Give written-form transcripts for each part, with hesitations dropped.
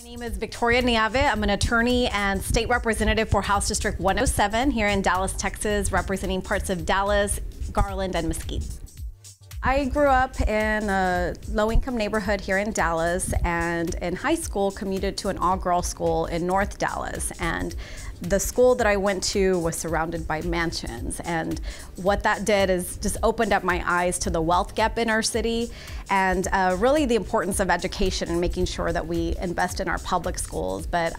My name is Victora Neave. I'm an attorney and state representative for House District 107 here in Dallas, Texas, representing parts of Dallas, Garland, and Mesquite. I grew up in a low-income neighborhood here in Dallas, and in high school commuted to an all-girls school in North Dallas. And the school that I went to was surrounded by mansions, and what that did is just opened up my eyes to the wealth gap in our city, and really the importance of education and making sure that we invest in our public schools. But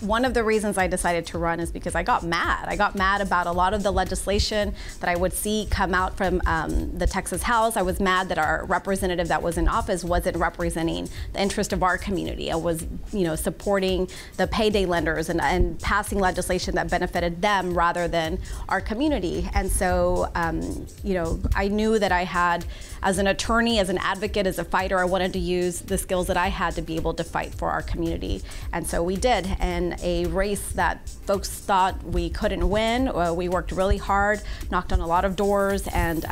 one of the reasons I decided to run is because I got mad. I got mad about a lot of the legislation that I would see come out from the Texas House. I was mad that our representative that was in office wasn't representing the interest of our community. I was, supporting the payday lenders and passing legislation that benefited them rather than our community. And so, I knew that I had, as an attorney, as an advocate, as a fighter, I wanted to use the skills that I had to be able to fight for our community. And so we did, in a race that folks thought we couldn't win. We worked really hard, knocked on a lot of doors, and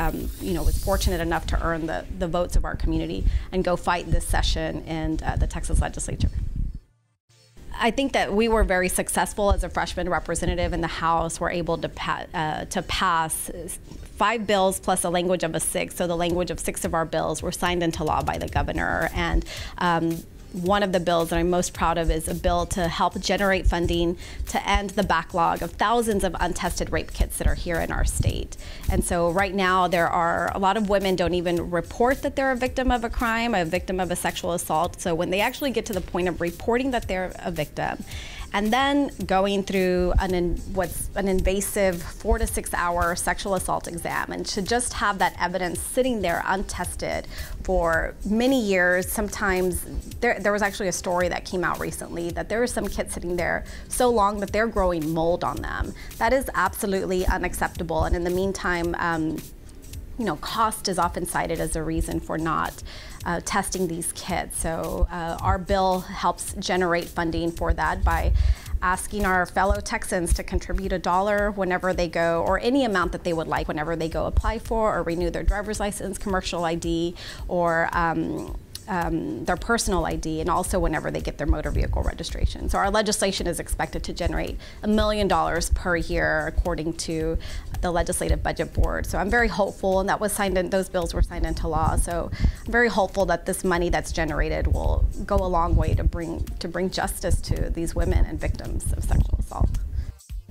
was fortunate enough to earn the votes of our community and go fight this session in the Texas legislature. I think that we were very successful as a freshman representative in the House. We're able to pass 5 bills plus a language of a 6. So the language of 6 of our bills were signed into law by the governor. And one of the bills that I'm most proud of is a bill to help generate funding to end the backlog of thousands of untested rape kits that are here in our state. And so right now there are a lot of women don't even report that they're a victim of a crime, a victim of a sexual assault. So when they actually get to the point of reporting that they're a victim, and then going through what's an invasive 4 to 6 hour sexual assault exam, and to just have that evidence sitting there untested for many years. Sometimes there was actually a story that came out recently that there are some kits sitting there so long that they're growing mold on them. That is absolutely unacceptable. And in the meantime, cost is often cited as a reason for not testing these kits. So our bill helps generate funding for that by asking our fellow Texans to contribute $1 whenever they go, or any amount that they would like whenever they go apply for or renew their driver's license, commercial ID, or their personal ID, and also whenever they get their motor vehicle registration. So our legislation is expected to generate $1 million per year, according to the Legislative Budget Board. So I'm very hopeful, and that was signed in, those bills were signed into law. So I'm very hopeful that this money that's generated will go a long way to bring justice to these women and victims of sexual assault.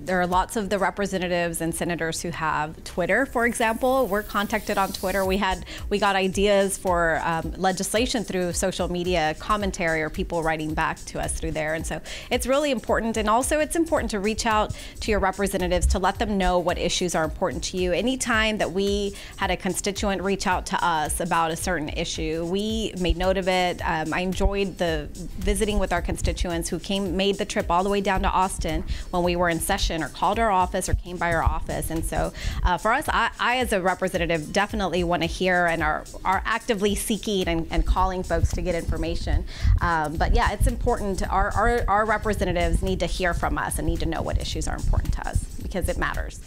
There are lots of the representatives and senators who have Twitter, for example. We're contacted on Twitter. We got ideas for legislation through social media commentary, or people writing back to us through there. And so it's really important. And also it's important to reach out to your representatives to let them know what issues are important to you. Anytime that we had a constituent reach out to us about a certain issue, we made note of it. I enjoyed the visiting with our constituents who made the trip all the way down to Austin when we were in session, or called our office or came by our office. And so for us, I as a representative definitely want to hear and are actively seeking and calling folks to get information. But yeah, it's important. Our representatives need to hear from us and need to know what issues are important to us, because it matters.